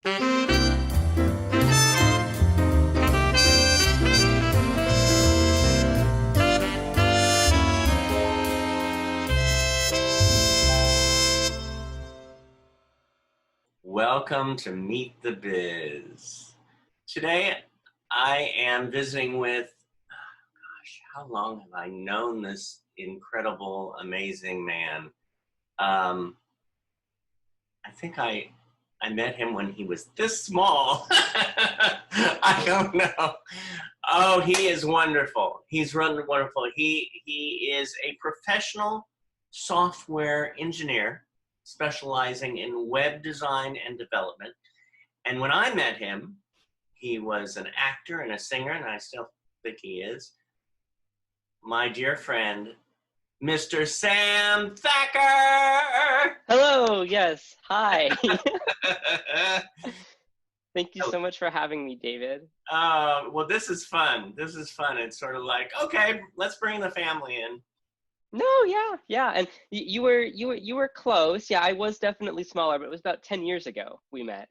Welcome to Meet the Biz. Today, I am visiting with, how long have I known this incredible, amazing man? I think I met him when he was this small. I don't know. Oh, he is wonderful. He's wonderful. He is a professional software engineer specializing in web design and development. And when I met him, he was an actor and a singer, and I still think he is. My dear friend, Mr. Sam Thacker! Hello, yes, hi. Thank you so much for having me, David. Well, this is fun. This is fun. It's sort of like, okay, let's bring the family in. No, yeah, and you were close. Yeah, I was definitely smaller, but it was about 10 years ago we met.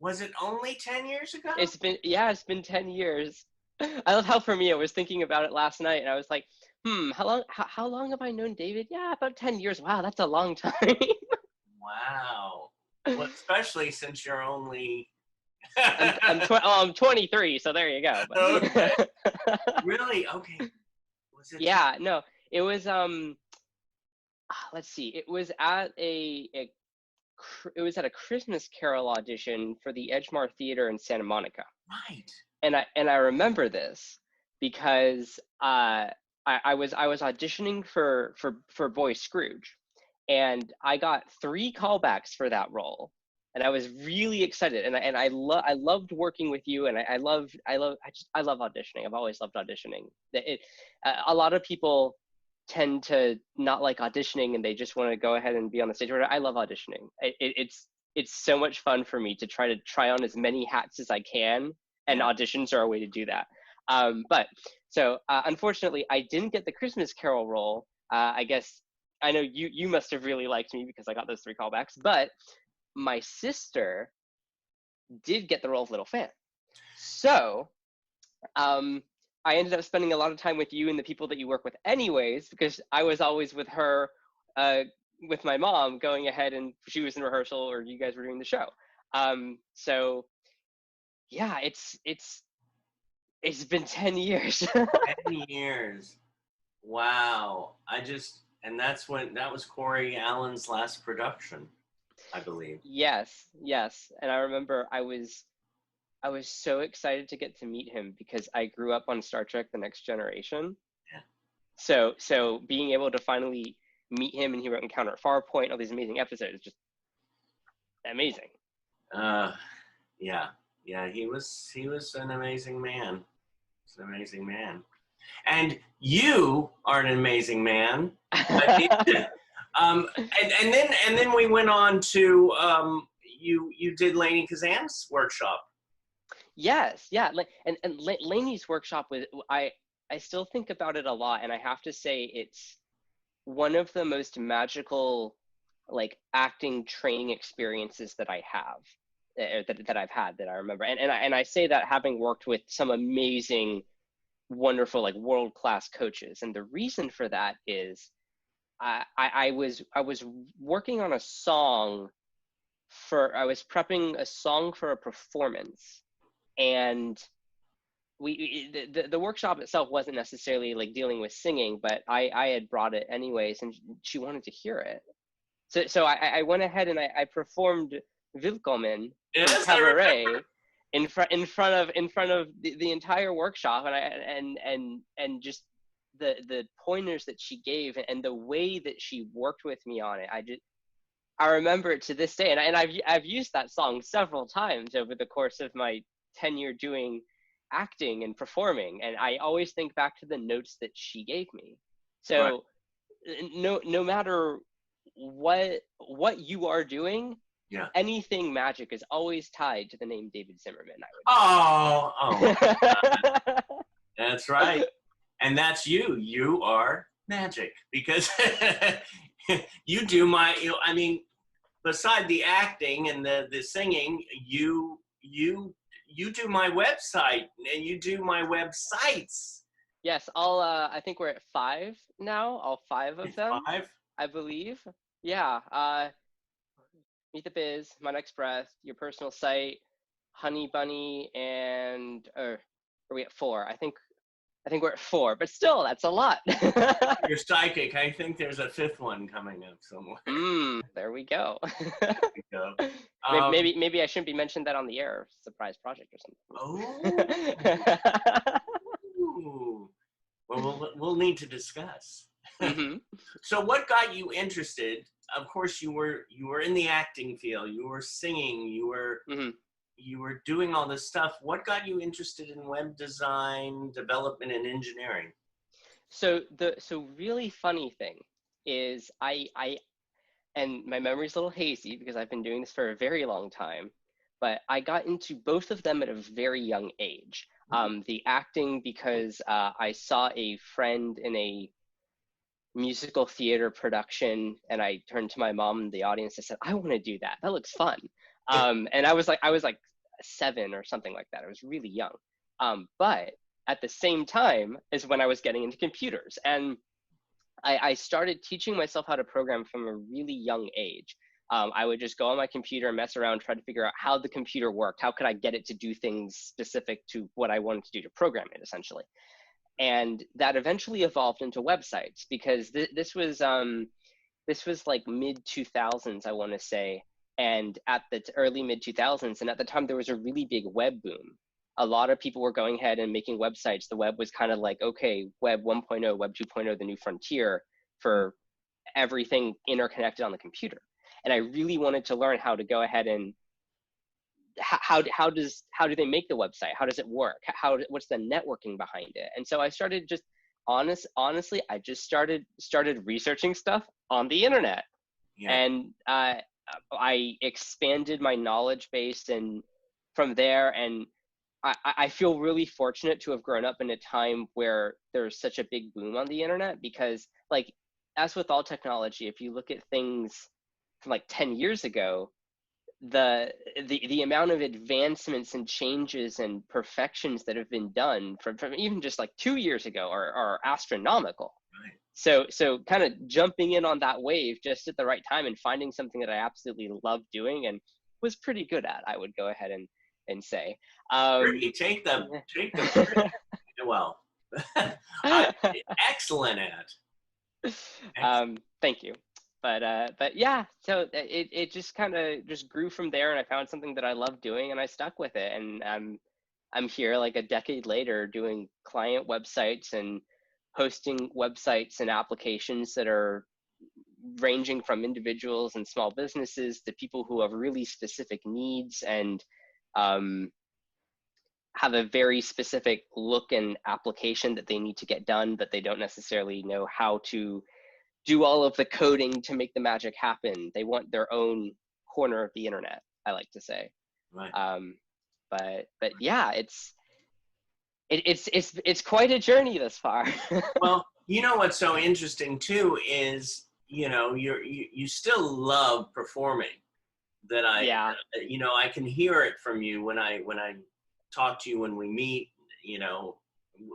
Was it only 10 years ago? It's been 10 years. I love how for me I was thinking about it last night, and I was like, how long have I known David? Yeah, about 10 years. Wow, that's a long time. Wow. Well, especially since you're only I'm 23, so there you go. Okay. Really? Okay. Was it? Yeah, no. It was let's see. It was at it was at a Christmas Carol audition for the Edgemar Theater in Santa Monica. Right. And I remember this because I was auditioning for Boy Scrooge, and I got 3 callbacks for that role, and I was really excited. And I loved working with you, and I love auditioning. I've always loved auditioning. A lot of people tend to not like auditioning, and they just want to go ahead and be on the stage. I love auditioning. It's so much fun for me to try on as many hats as I can, and auditions are a way to do that. But unfortunately, I didn't get the Christmas Carol role. I guess I know you must have really liked me because I got those 3 callbacks. But my sister did get the role of Little Fan. So I ended up spending a lot of time with you and the people that you work with anyways, because I was always with her, with my mom, going ahead, and she was in rehearsal or you guys were doing the show. So yeah, it's been 10 years. 10 years. Wow. And that was Corey Allen's last production, I believe. Yes. And I remember I was so excited to get to meet him because I grew up on Star Trek: The Next Generation. Yeah. So being able to finally meet him, and he wrote Encounter at Farpoint, all these amazing episodes, just amazing. Yeah, he was an amazing man. He's an amazing man. And you are an amazing man. And then we went on to you did Lainey Kazan's workshop. Yes, yeah, and Lainey's workshop was, I still think about it a lot, and I have to say it's one of the most magical acting training experiences that I have, that I've had, that I remember, and I say that having worked with some amazing, wonderful, world-class coaches, and the reason for that is I was working on a song I was prepping a song for a performance. And the workshop itself wasn't necessarily dealing with singing, but I had brought it anyways, and she wanted to hear it. So I went ahead and I performed Willkommen Cabaret in front of the entire workshop, and just the pointers that she gave and the way that she worked with me on it. I remember it to this day, and I've used that song several times over the course of my tenure doing acting and performing, and I always think back to the notes that she gave me. So no matter what you are doing, anything magic is always tied to the name David Zimmerman, I would That's right. And that's you are magic, because you do beside the acting and the singing, you do my website and you do my websites. Yes, I think we're at 5 now, all 5 of them, Five. I believe. Yeah, Meet the Biz, My Next Breath, Your Personal Site, Honey Bunny, and are we at 4? I think we're at 4, but still, that's a lot. You're psychic. I think there's a 5th one coming up somewhere. There we go. You know. Maybe I shouldn't be mentioned that on the air. Surprise project or something. Oh. Well, we'll need to discuss. Mm-hmm. So, what got you interested? Of course, you were in the acting field. You were singing. Mm-hmm. You were doing all this stuff. What got you interested in web design, development, and engineering? So really funny thing is I and my memory's a little hazy because I've been doing this for a very long time, but I got into both of them at a very young age. The acting because I saw a friend in a musical theater production, and I turned to my mom in the audience and said, "I want to do that. That looks fun." And I was like 7 or something like that. I was really young. But at the same time is when I was getting into computers, and I started teaching myself how to program from a really young age. I would just go on my computer and mess around, try to figure out how the computer worked. How could I get it to do things specific to what I wanted to do to program it, essentially. And that eventually evolved into websites because this was like mid 2000s, I want to say, and at the early mid 2000s, and at the time there was a really big web boom. A lot of people were going ahead and making websites. The web was kind of like, okay, web 1.0, web 2.0, the new frontier for everything interconnected on the computer. And I really wanted to learn how to go ahead and how do they make the website? How does it work? What's the networking behind it? And so I started just honestly, I just started researching stuff on the internet. Yeah. And I expanded my knowledge base, and from there, and I feel really fortunate to have grown up in a time where there's such a big boom on the internet, because like, as with all technology, if you look at things from like 10 years ago, the amount of advancements and changes and perfections that have been done from even just like 2 years ago are astronomical. Right. So kind of jumping in on that wave just at the right time and finding something that I absolutely love doing and was pretty good at, I would go ahead and say. Take the credit. Well, excellent at. Thank you. But yeah, so it just kind of just grew from there, and I found something that I love doing, and I stuck with it. And I'm here like a decade later doing client websites and hosting websites and applications that are ranging from individuals and small businesses to people who have really specific needs and have a very specific look and application that they need to get done, but they don't necessarily know how to do all of the coding to make the magic happen. They want their own corner of the internet, I like to say. Right. But yeah, it's quite a journey thus far. Well, you know what's so interesting too is, you know, you still love performing. That Yeah. I can hear it from you when I talk to you, when we meet, you know,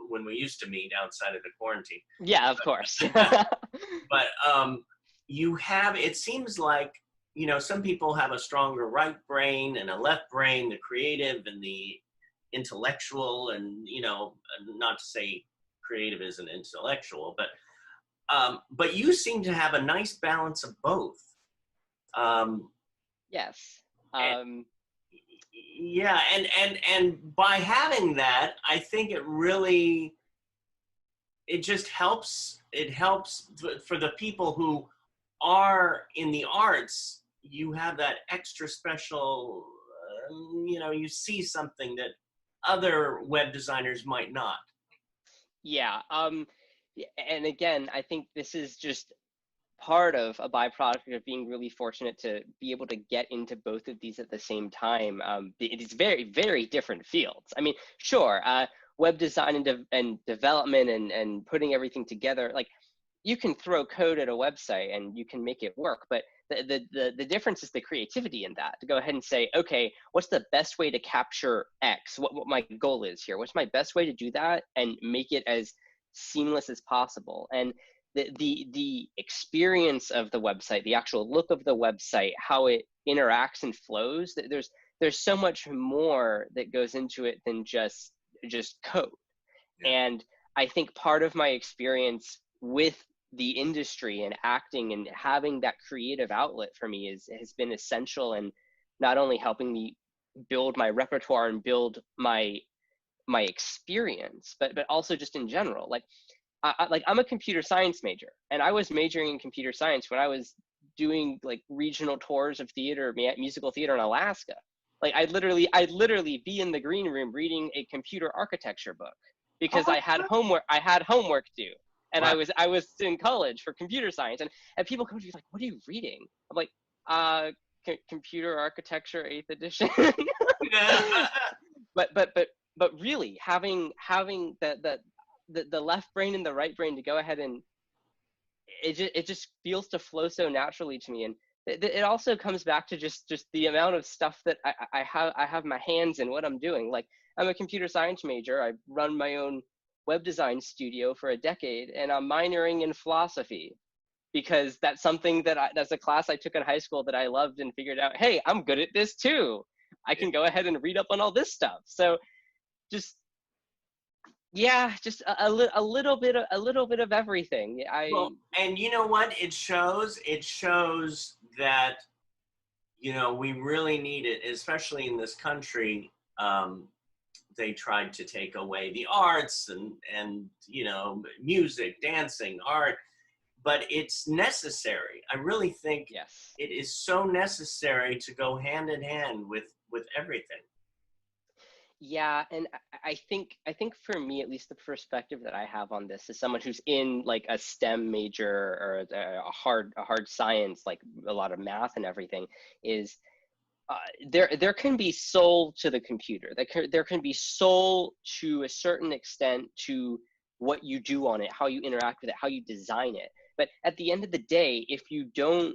when we used to meet outside of the quarantine. Yeah, of course. But you have, it seems like, you know, some people have a stronger right brain and a left brain, the creative and the intellectual, and, you know, not to say creative isn't intellectual, but you seem to have a nice balance of both. Yes. Yeah, and by having that, I think it just helps. It helps for the people who are in the arts. You have that extra special, you know, you see something that other web designers might not. Yeah. And again, I think this is just part of a byproduct of being really fortunate to be able to get into both of these at the same time. It is very, very different fields. I mean, sure, web design and development and putting everything together, like, you can throw code at a website and you can make it work, but the difference is the creativity in that, to go ahead and say, okay, what's the best way to capture X? What my goal is here? What's my best way to do that and make it as seamless as possible? And the experience of the website, the actual look of the website, how it interacts and flows, there's so much more that goes into it than just code. Yeah. And I think part of my experience with the industry and acting and having that creative outlet for me has been essential in not only helping me build my repertoire and build my experience, but also just in general. Like I'm a computer science major, and I was majoring in computer science when I was doing like regional tours of theater, musical theater in Alaska. Like I'd literally be in the green room reading a computer architecture book because Oh, I had homework due. And wow. I was in college for computer science, and people come to me like, "What are you reading?" I'm like, computer architecture 8th edition." but really having the left brain and the right brain to go ahead and it just feels to flow so naturally to me. And it also comes back to just the amount of stuff that I have my hands in what I'm doing. Like I'm a computer science major. I run my own web design studio for a decade, and I'm minoring in philosophy because that's something that's a class I took in high school that I loved and figured out, hey, I'm good at this too. I can go ahead and read up on all this stuff. So just yeah, just a little bit of everything. Well, and you know what? It shows that, we really need it, especially in this country. They tried to take away the arts and music, dancing, art, but it's necessary. I really think yes. it is so necessary to go hand in hand with everything. Yeah, and I think for me, at least the perspective that I have on this is someone who's in like a STEM major or a hard science, like a lot of math and everything, is uh, there can be soul to the computer. There can be soul to a certain extent to what you do on it, how you interact with it, how you design it. But at the end of the day, if you don't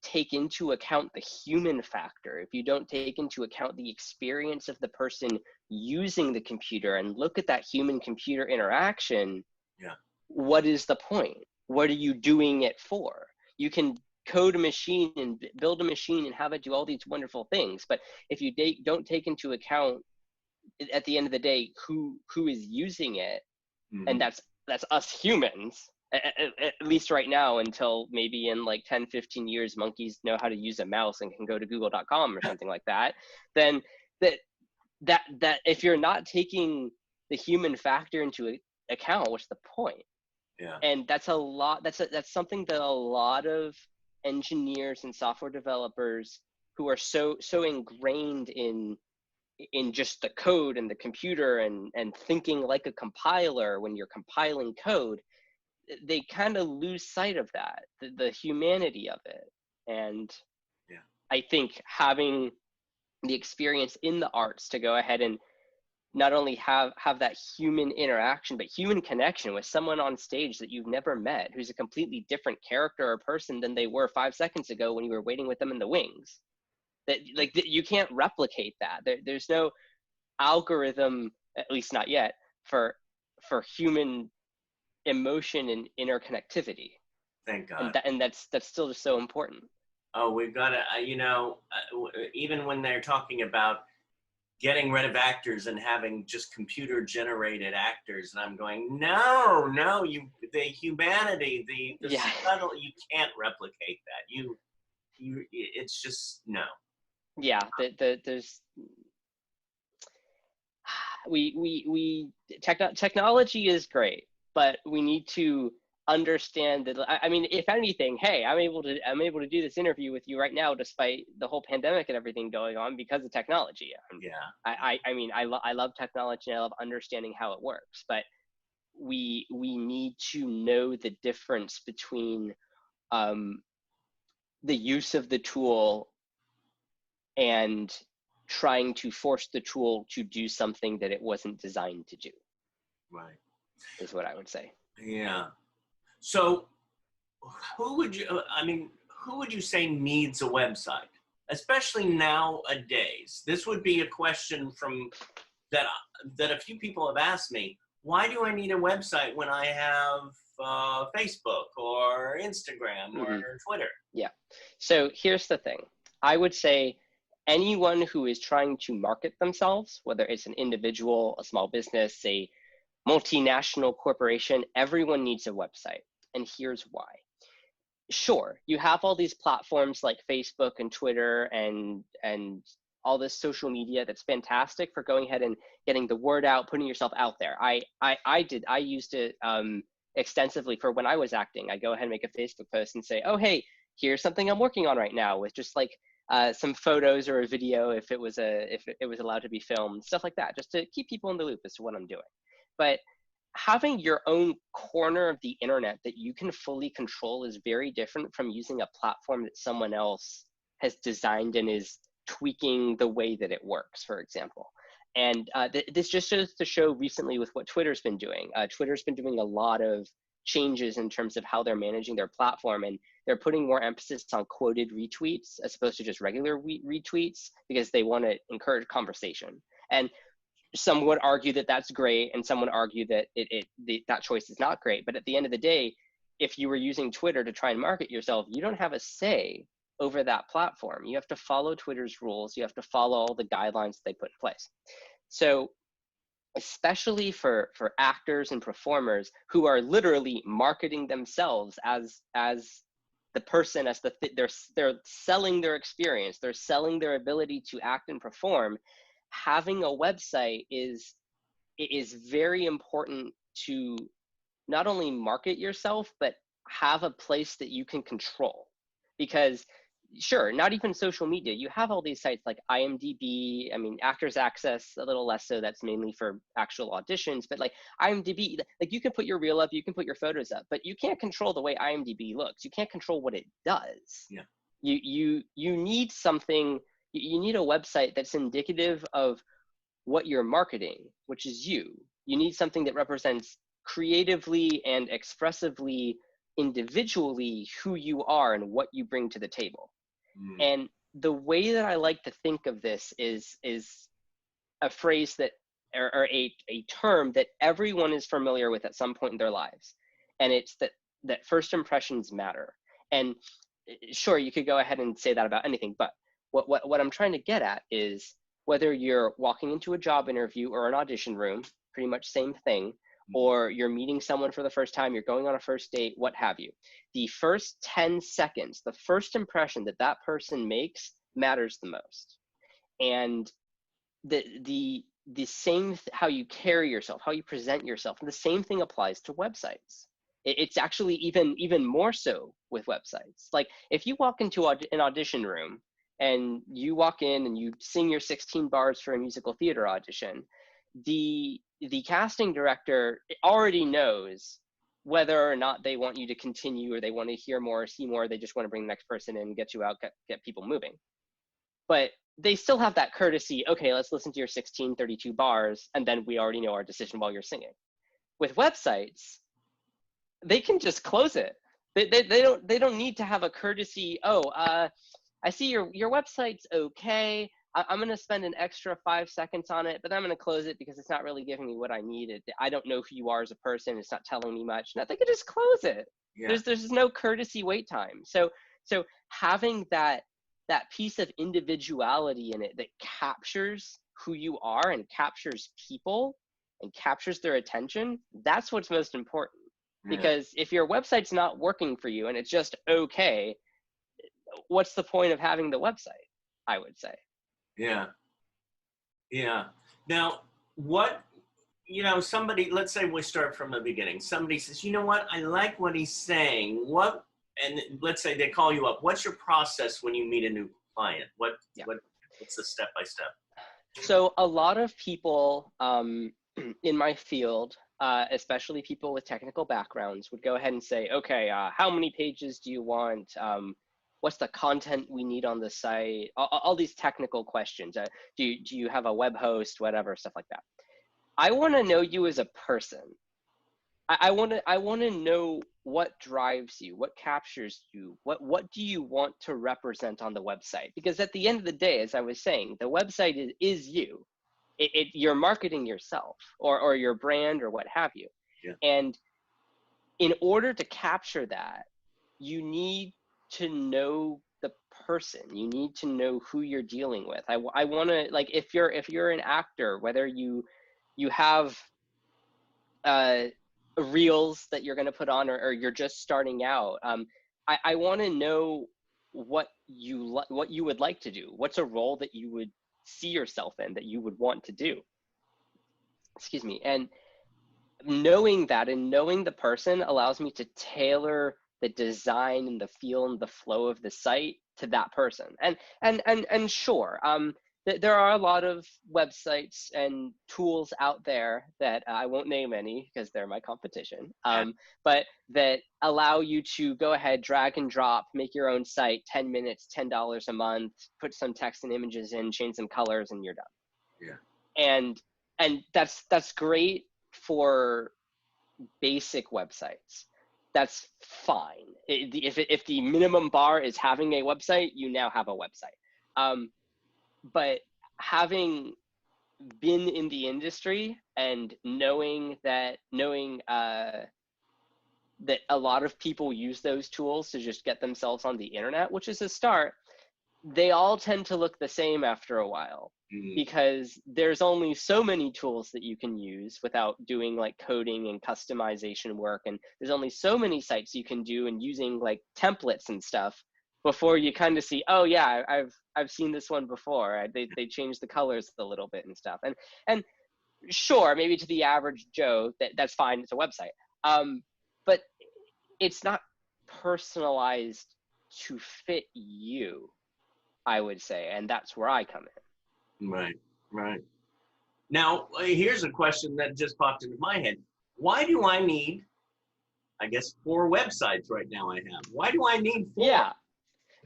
take into account the human factor, if you don't take into account the experience of the person using the computer and look at that human computer interaction, Yeah. what is the point? What are you doing it for? You can code a machine and build a machine and have it do all these wonderful things, but if you don't take into account at the end of the day who is using it, and Mm-hmm. that's us humans, at least right now, until maybe in like 10-15 years monkeys know how to use a mouse and can go to google.com or something like that, then that if you're not taking the human factor into account, what's the point? Yeah. And that's something that a lot of engineers and software developers who are so ingrained in just the code and the computer and thinking like a compiler when you're compiling code, they kind of lose sight of that, the humanity of it. And Yeah. I think having the experience in the arts to go ahead and not only have that human interaction, but human connection with someone on stage that you've never met, who's a completely different character or person than they were 5 seconds ago when you were waiting with them in the wings. That like you can't replicate that. There's no algorithm, at least not yet, for human emotion and interconnectivity. Thank And God. that's still just so important. Oh, we've got to, even when they're talking about getting rid of actors and having just computer generated actors, and I'm going, no, the humanity, the Yeah. subtle, you can't replicate that. It's just no. Yeah. There's technology is great, but we need to understand that. I mean, if anything, hey, I'm able to do this interview with you right now despite the whole pandemic and everything going on because of technology. Yeah. I mean, I love technology and I love understanding how it works, but we need to know the difference between um, the use of the tool and trying to force the tool to do something that it wasn't designed to do, Right. is what I would say. Yeah. So who would you, I mean, who would you say needs a website? Especially nowadays. This would be a question from that that a few people have asked me. Why do I need a website when I have Facebook or Instagram or Hmm. Twitter? Yeah. So here's the thing. I would say anyone who is trying to market themselves, whether it's an individual, a small business, a multinational corporation, everyone needs a website. And here's why. Sure, you have all these platforms like Facebook and Twitter and all this social media that's fantastic for going ahead and getting the word out, putting yourself out there. I used it extensively for when I was acting. I go ahead and make a Facebook post and say, oh hey, here's something I'm working on right now, with just like some photos or a video if it was allowed to be filmed, stuff like that, just to keep people in the loop as to what I'm doing. But having your own corner of the internet that you can fully control is very different from using a platform that someone else has designed and is tweaking the way that it works, for example. And this just shows to show recently with what Twitter's been doing. Twitter's been doing a lot of changes in terms of how they're managing their platform, and they're putting more emphasis on quoted retweets as opposed to just regular retweets, because they want to encourage conversation. And some would argue that that's great, and some would argue that that choice is not great. But at the end of the day, if you were using Twitter to try and market yourself, you don't have a say over that platform. You have to follow Twitter's rules. You have to follow all the guidelines that they put in place. So especially for actors and performers who are literally marketing themselves as the person, as they're selling their experience, they're selling their ability to act and perform, having a website is very important to not only market yourself, but have a place that you can control. Because sure, not even social media, you have all these sites like IMDb. I mean, Actors Access a little less so, that's mainly for actual auditions, but like IMDb, like you can put your reel up, you can put your photos up, but you can't control the way IMDb looks. You can't control what it does. Yeah. You need something, you need a website that's indicative of what you're marketing, which is you. You need something that represents creatively and expressively, individually, who you are and what you bring to the table. And the way that I like to think of this is a phrase that, or a term that everyone is familiar with at some point in their lives. And it's that first impressions matter. And sure, you could go ahead and say that about anything, but what I'm trying to get at is whether you're walking into a job interview or an audition room, pretty much same thing, or you're meeting someone for the first time, you're going on a first date, what have you. The first 10 seconds, the first impression that that person makes matters the most. And the same, how you carry yourself, how you present yourself, and the same thing applies to websites. It's actually even more so with websites. Like if you walk into an audition room and you walk in and you sing your 16 bars for a musical theater audition, the casting director already knows whether or not they want you to continue, or they want to hear more, see more, they just want to bring the next person in, get you out, get people moving. But they still have that courtesy, okay, let's listen to your 1632 bars, and then we already know our decision while you're singing. With websites, they can just close it. They don't need to have a courtesy, I see your website's okay. I'm going to spend an extra 5 seconds on it, but I'm going to close it because it's not really giving me what I needed. I don't know who you are as a person. It's not telling me much. No, they could just close it. Yeah. There's no courtesy wait time. So having that piece of individuality in it that captures who you are and captures people and captures their attention, that's what's most important. Yeah. Because if your website's not working for you and it's just okay, what's the point of having the website, I would say. Yeah. Yeah. Now, somebody, let's say we start from the beginning. Somebody says, you know what, I like what he's saying. And let's say they call you up. What's your process when you meet a new client? What's the step-by-step? So a lot of people in my field, especially people with technical backgrounds, would go ahead and say, okay, how many pages do you want? What's the content we need on the site? All these technical questions. Do you have a web host, whatever, stuff like that. I want to know you as a person. I want to know what drives you, what captures you, what do you want to represent on the website? Because at the end of the day, as I was saying, the website is you. You're marketing yourself or your brand or what have you. Yeah. And in order to capture that, you need to know the person. You need to know who you're dealing with. I want to, like, if you're an actor, whether you have uh, reels that you're going to put on, or you're just starting out, I want to know what what you would like to do. What's a role that you would see yourself in, that you would want to do? Excuse me. And knowing that and knowing the person allows me to tailor the design and the feel and the flow of the site to that person. And sure, there are a lot of websites and tools out there that I won't name any because they're my competition, but that allow you to go ahead, drag and drop, make your own site, 10 minutes, $10 a month, put some text and images in, change some colors, and you're done. Yeah. And that's great for basic websites. That's fine. If the minimum bar is having a website, you now have a website. But having been in the industry and knowing that a lot of people use those tools to just get themselves on the internet, which is a start, they all tend to look the same after a while. Because there's only so many tools that you can use without doing like coding and customization work, and there's only so many sites you can do and using like templates and stuff before you kind of see, oh yeah, I've seen this one before. They changed the colors a little bit and stuff. And sure, maybe to the average Joe that's fine. It's a website, but it's not personalized to fit you, I would say, and that's where I come in. Right, right. Now, here's a question that just popped into my head. Why do I need, I guess, 4 websites right now I have? Why do I need 4? Yeah,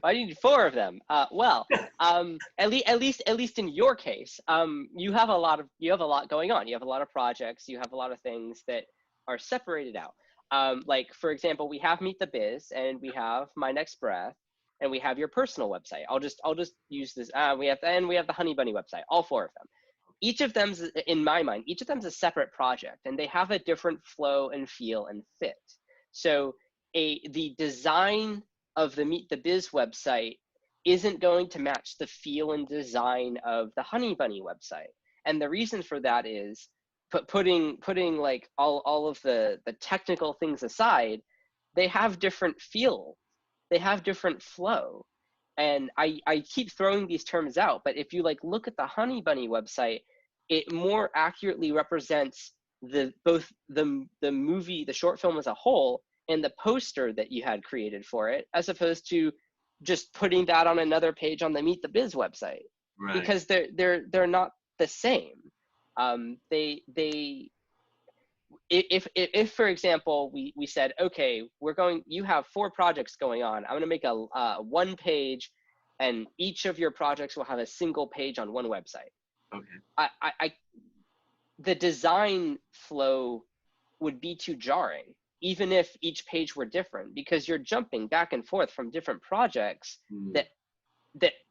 I need 4 of them. Well, at least in your case, you have a lot going on. You have a lot of projects. You have a lot of things that are separated out. Like for example, we have Meet the Biz, and we have My Next Breath, and we have your personal website. I'll just use this. We have the Honey Bunny website. All 4 of them. Each of them, in my mind, each of them is a separate project, and they have a different flow and feel and fit. So the design of the Meet the Biz website isn't going to match the feel and design of the Honey Bunny website. And the reason for that is putting like all of the technical things aside, they have different feel, they have different flow. And I keep throwing these terms out, but if you like look at the Honey Bunny website, it more accurately represents both the movie, the short film as a whole, and the poster that you had created for it, as opposed to just putting that on another page on the Meet the Biz website. Right. Because they're not the same. If for example we said, okay, you have 4 projects going on, I'm going to make a 1 page, and each of your projects will have a single page on one website. Okay. The design flow would be too jarring, even if each page were different, because you're jumping back and forth from different projects that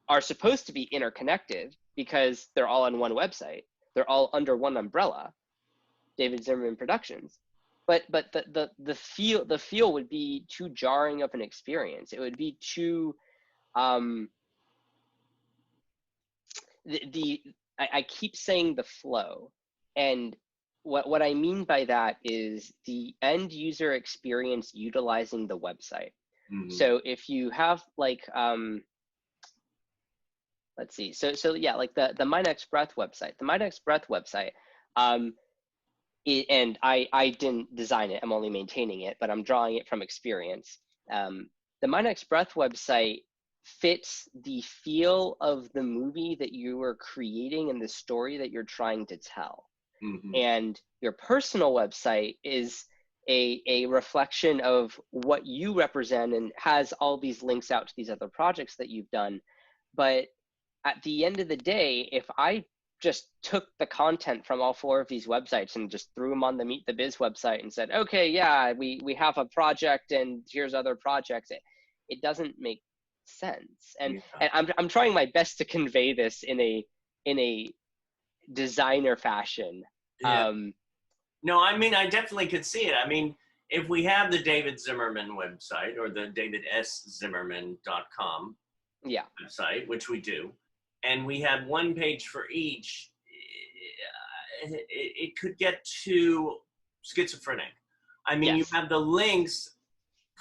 are supposed to be interconnected because they're all on one website. They're all under one umbrella, David Zimmerman Productions. But the feel would be too jarring of an experience. It would be too I keep saying the flow, and what I mean by that is the end user experience utilizing the website. So if you have like let's see, so yeah, like the My Next Breath website. The My Next Breath website, and I didn't design it. I'm only maintaining it, but I'm drawing it from experience. The My Next Breath website fits the feel of the movie that you are creating and the story that you're trying to tell. And your personal website is a reflection of what you represent and has all these links out to these other projects that you've done. But at the end of the day, if I just took the content from all four of these websites and just threw them on the Meet the Biz website and said, okay, yeah, we have a project and here's other projects. It doesn't make sense. Yeah. And I'm trying my best to convey this in a designer fashion. Yeah. No, I mean, I definitely could see it. I mean, if we have the David Zimmerman website or the davidszimmerman.com Yeah. website, which we do, and we had one page for each, it could get too schizophrenic. I mean, Yes. you have the links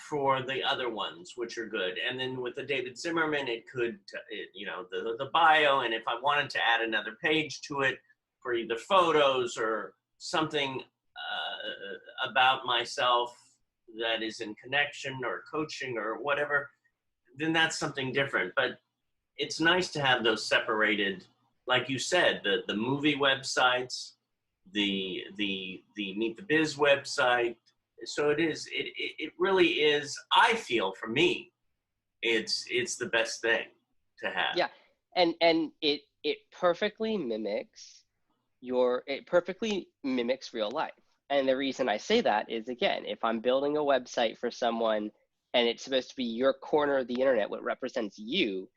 for the other ones, which are good. And then with the David Zimmerman, it could, the bio. And if I wanted to add another page to it for either photos or something about myself that is in connection or coaching or whatever, then that's something different. But it's nice to have those separated, like you said, the movie websites, the Meet the Biz website. So it really is, I feel, for me, it's the best thing to have. Yeah. And it perfectly mimics real life. And the reason I say that is, again, if I'm building a website for someone and it's supposed to be your corner of the internet, what represents you,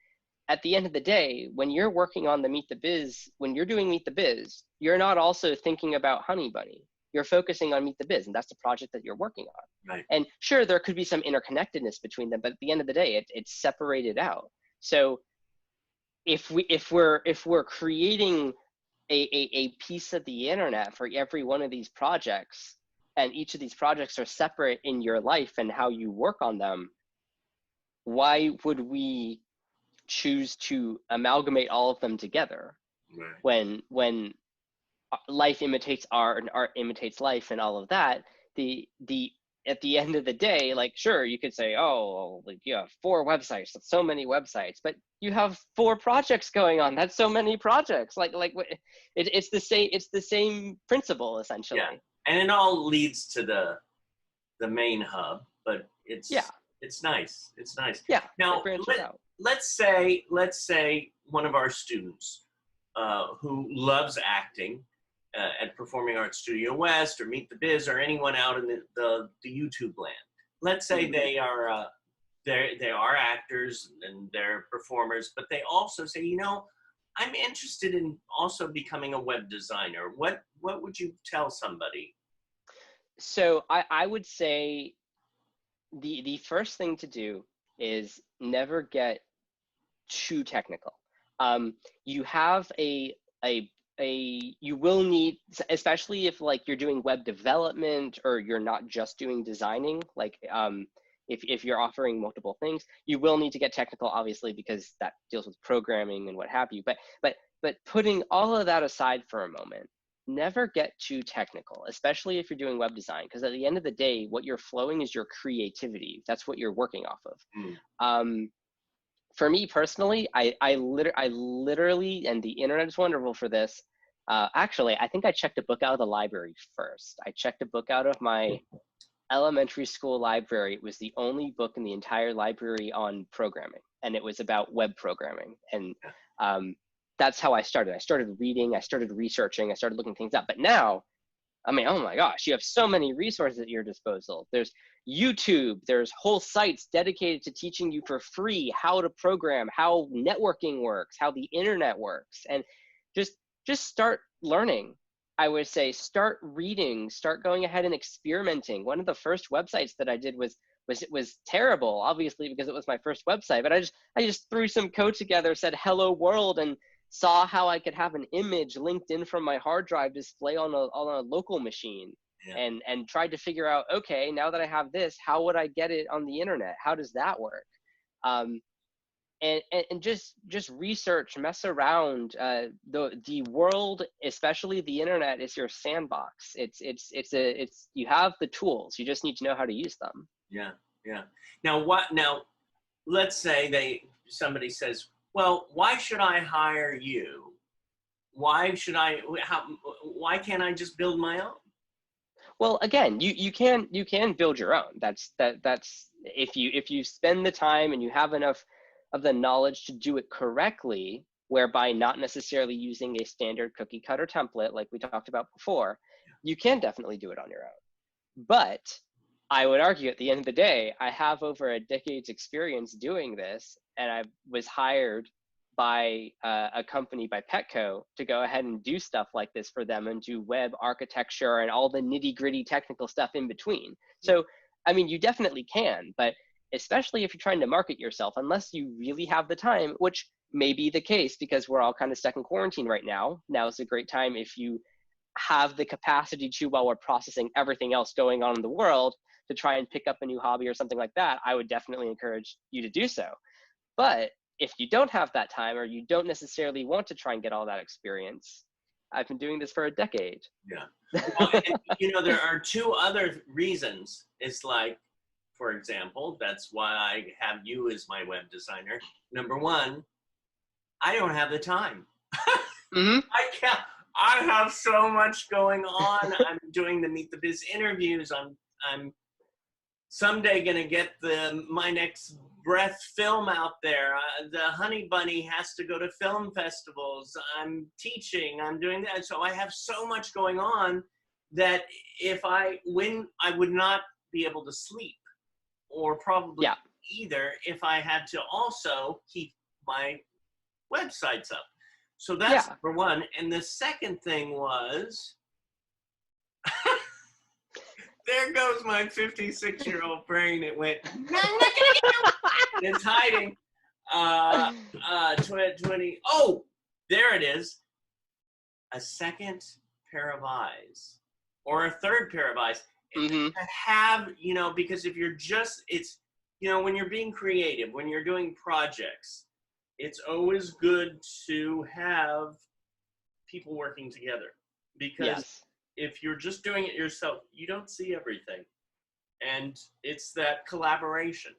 at the end of the day, when you're working on the Meet the Biz, when you're doing Meet the Biz, you're not also thinking about Honey Bunny. You're focusing on Meet the Biz, and that's the project that you're working on. Right. And sure, there could be some interconnectedness between them, but at the end of the day, it's separated out. So if we're creating a piece of the internet for every one of these projects, and each of these projects are separate in your life and how you work on them, why would we choose to amalgamate all of them together? Right. When life imitates art and art imitates life and all of that, at the end of the day, like, sure, you could say, oh, like, you have 4 websites, that's so many websites, but you have 4 projects going on, that's so many projects. It's the same principle, essentially. Yeah. And it all leads to the main hub, but it's nice. It's nice. Yeah. Now, let's say one of our students who loves acting at Performing Arts Studio West or Meet the Biz or anyone out in the YouTube land. Let's say they are actors and they're performers, but they also say, I'm interested in also becoming a web designer. What would you tell somebody? So I would say the first thing to do is never get too technical. You have you will need, especially if like you're doing web development or you're not just doing designing, like if you're offering multiple things, you will need to get technical, obviously, because that deals with programming and what have you. But putting all of that aside for a moment, never get too technical, especially if you're doing web design, because at the end of the day, what you're flowing is your creativity. That's what you're working off of. For me personally, I literally, and the internet is wonderful for this. Actually, I think I checked a book out of the library first. I checked a book out of my elementary school library. It was the only book in the entire library on programming, and it was about web programming. And that's how I started. I started reading, I started researching, I started looking things up. But now, I mean, oh my gosh, you have so many resources at your disposal. There's YouTube, there's whole sites dedicated to teaching you for free how to program, how networking works, how the internet works. And just start learning. I would say start reading, start going ahead and experimenting. One of the first websites that I did was terrible, obviously, because it was my first website, but I just threw some code together, said hello world, and saw how I could have an image linked in from my hard drive display on a local machine. Yeah. And tried to figure out, okay, now that I have this, how would I get it on the internet? How does that work? And just research, mess around. The world, especially the internet, is your sandbox. It's you have the tools. You just need to know how to use them. Yeah. Now let's say somebody says, well, why should I hire you? Why can't I just build my own? Well, again, you can build your own. That's if you spend the time and you have enough of the knowledge to do it correctly, whereby not necessarily using a standard cookie cutter template like we talked about before, you can definitely do it on your own. But I would argue at the end of the day, I have over a decade's experience doing this, and I was hired by a company, by Petco, to go ahead and do stuff like this for them and do web architecture and all the nitty gritty technical stuff in between. So, I mean, you definitely can, but especially if you're trying to market yourself, unless you really have the time, which may be the case because we're all kind of stuck in quarantine right now. Now is a great time if you have the capacity to, while we're processing everything else going on in the world, to try and pick up a new hobby or something like that. I would definitely encourage you to do so. But if you don't have that time, or you don't necessarily want to try and get all that experience, I've been doing this for a decade. Yeah. Well, and, there are two other reasons. It's like, for example, that's why I have you as my web designer. Number one, I don't have the time. Mm-hmm. I have so much going on. I'm doing the Meet the Biz interviews. I'm someday gonna get my next breath film out there. The Honey Bunny has to go to film festivals. I'm teaching. I'm doing that. So I have so much going on that I would not be able to sleep, or probably either, if I had to also keep my websites up. So that's number one. And the second thing was, there goes my 56-year-old brain. It went, it's hiding. 20. Oh, there it is. A second pair of eyes, or a third pair of eyes. Mm-hmm. To have, because if you're just, it's, when you're being creative, when you're doing projects, it's always good to have people working together, because if you're just doing it yourself, you don't see everything, and it's that collaboration.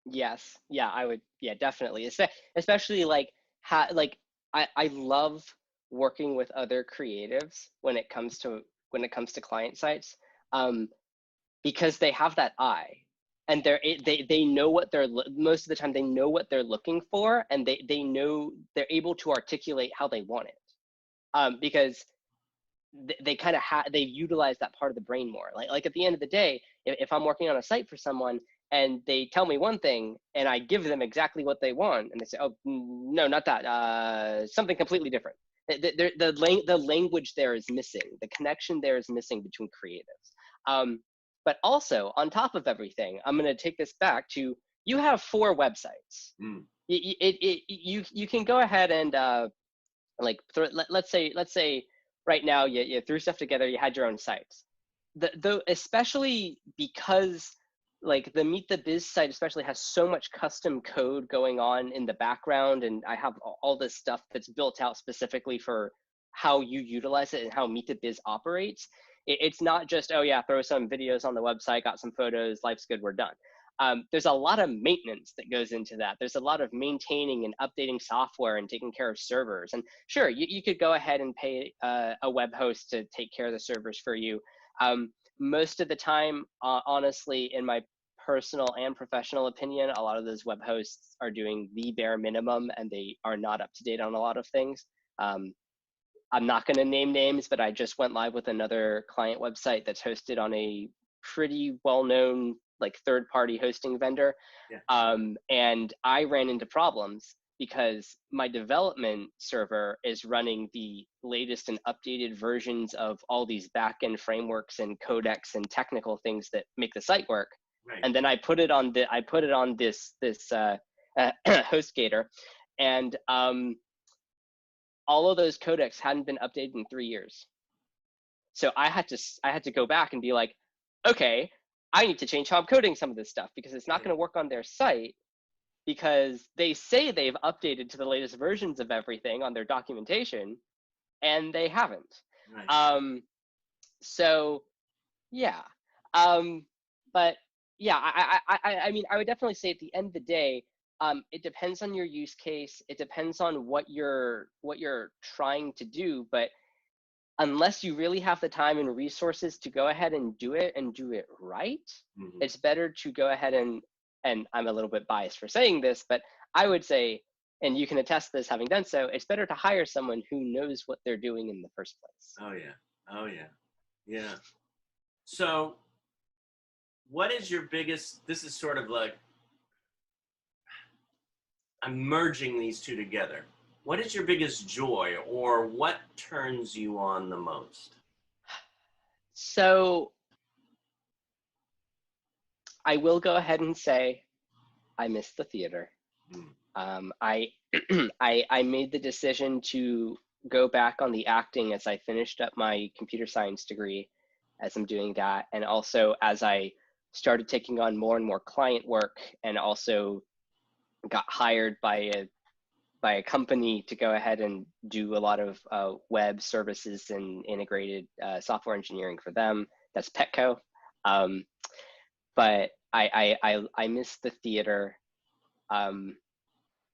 Yes. Yeah, I would. Yeah, definitely. Especially I love working with other creatives when it comes to client sites, because they have that eye, and they know what most of the time they know what they're looking for, and they know, they're able to articulate how they want it, because they kind of they utilize that part of the brain more. Like at the end of the day, if I'm working on a site for someone and they tell me one thing and I give them exactly what they want, and they say, oh no, not that, something completely different. The language there is missing. The connection there is missing between creatives. But also, on top of everything, I'm going to take this back to, you have 4 websites. You can go ahead and let's say right now you threw stuff together, you had your own sites. Especially because like the Meet the Biz site especially has so much custom code going on in the background, and I have all this stuff that's built out specifically for how you utilize it and how Meet the Biz operates. It's not just, oh yeah, throw some videos on the website, got some photos, life's good, we're done. There's a lot of maintenance that goes into that. There's a lot of maintaining and updating software and taking care of servers. And sure, you could go ahead and pay a web host to take care of the servers for you. Most of the time, honestly, in my personal and professional opinion, a lot of those web hosts are doing the bare minimum, and they are not up to date on a lot of things. I'm not going to name names, but I just went live with another client website that's hosted on a pretty well-known like third-party hosting vendor. And I ran into problems because my development server is running the latest and updated versions of all these back-end frameworks and codecs and technical things that make the site work. Right. And then I put it on this HostGator, and all of those codecs hadn't been updated in 3 years. So I had to go back and be like, okay, I need to change how I'm coding some of this stuff, because it's not going to work on their site, because they say they've updated to the latest versions of everything on their documentation, and they haven't. Right. So yeah. But yeah, I mean, I would definitely say at the end of the day, it depends on your use case. It depends on what you're trying to do. But unless you really have the time and resources to go ahead and do it right, it's better to go ahead and I'm a little bit biased for saying this, but I would say and you can attest this having done so, it's better to hire someone who knows what they're doing in the first place. Oh yeah. Oh yeah. Yeah. So what is your biggest, this is sort of like, I'm merging these two together. What is your biggest joy, or what turns you on the most? So I will go ahead and say I miss the theater. I I made the decision to go back on the acting as I finished up my computer science degree, as I'm doing that, and also as I started taking on more and more client work, and also got hired by a company to go ahead and do a lot of web services and integrated software engineering for them. That's Petco. But I miss the theater.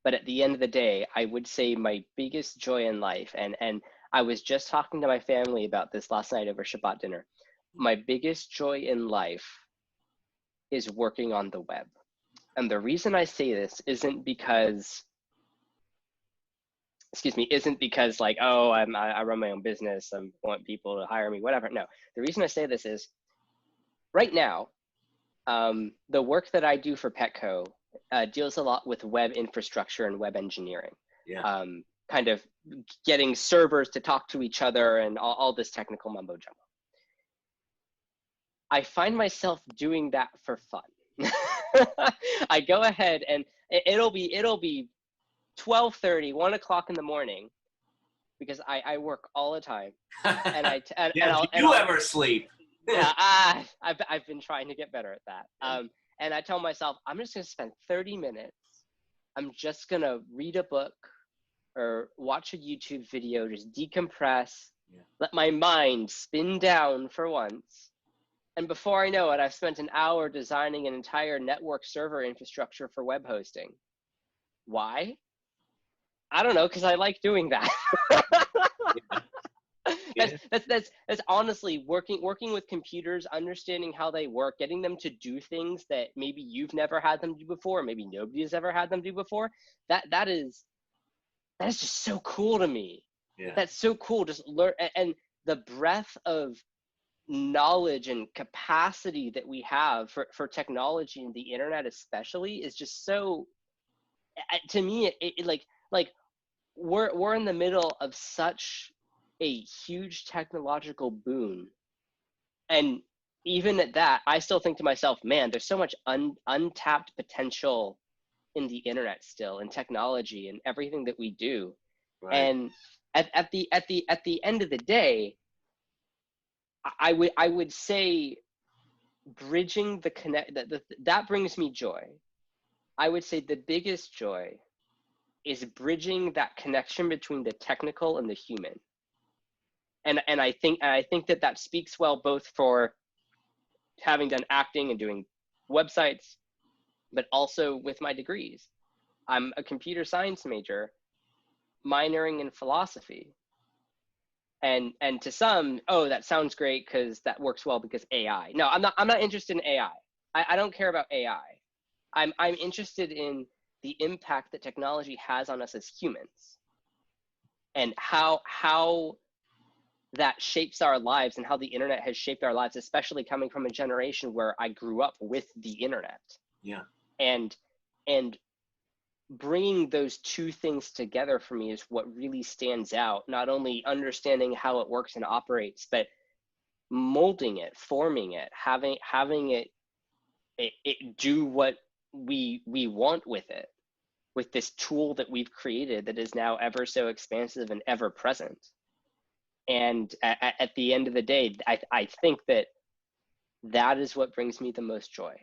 But at the end of the day, I would say my biggest joy in life, and I was just talking to my family about this last night over Shabbat dinner. My biggest joy in life is working on the web. And the reason I say this isn't because like, oh, I run my own business, I want people to hire me, whatever. No, the reason I say this is right now, the work that I do for Petco deals a lot with web infrastructure and web engineering. Yeah. Kind of getting servers to talk to each other and all this technical mumbo jumbo. I find myself doing that for fun. I go ahead and it'll be 12:30, 1 o'clock in the morning, because I work all the time, and Do you ever sleep? Yeah, I've been trying to get better at that. And I tell myself, I'm just gonna spend 30 minutes. I'm just gonna read a book or watch a YouTube video, just decompress, let my mind spin down for once. And before I know it, I've spent an hour designing an entire network server infrastructure for web hosting. Why? I don't know, because I like doing that. That's honestly working with computers, understanding how they work, getting them to do things that maybe you've never had them do before, maybe nobody has ever had them do before. That is just so cool to me. Yeah. That's so cool. Just learn, and the breadth of knowledge and capacity that we have for technology and the internet especially is just so, to me, it like we're in the middle of such a huge technological boom, and even at that, I still think to myself, man, there's so much untapped potential in the internet still, in technology and everything that we do. Right. And at the end of the day, I would say bridging the connect that brings me joy. I would say the biggest joy is bridging that connection between the technical and the human. And I think that speaks well both for having done acting and doing websites, but also with my degrees. I'm a computer science major, minoring in philosophy. And to some, oh, that sounds great because that works well because AI. No, I'm not interested in AI. I don't care about AI. I'm interested in the impact that technology has on us as humans, and how that shapes our lives, and how the internet has shaped our lives, especially coming from a generation where I grew up with the internet. Yeah. And bringing those two things together for me is what really stands out. Not only understanding how it works and operates, but molding it, forming it, having it do what we want with it, with this tool that we've created that is now ever so expansive and ever present. And at the end of the day, I think that is what brings me the most joy.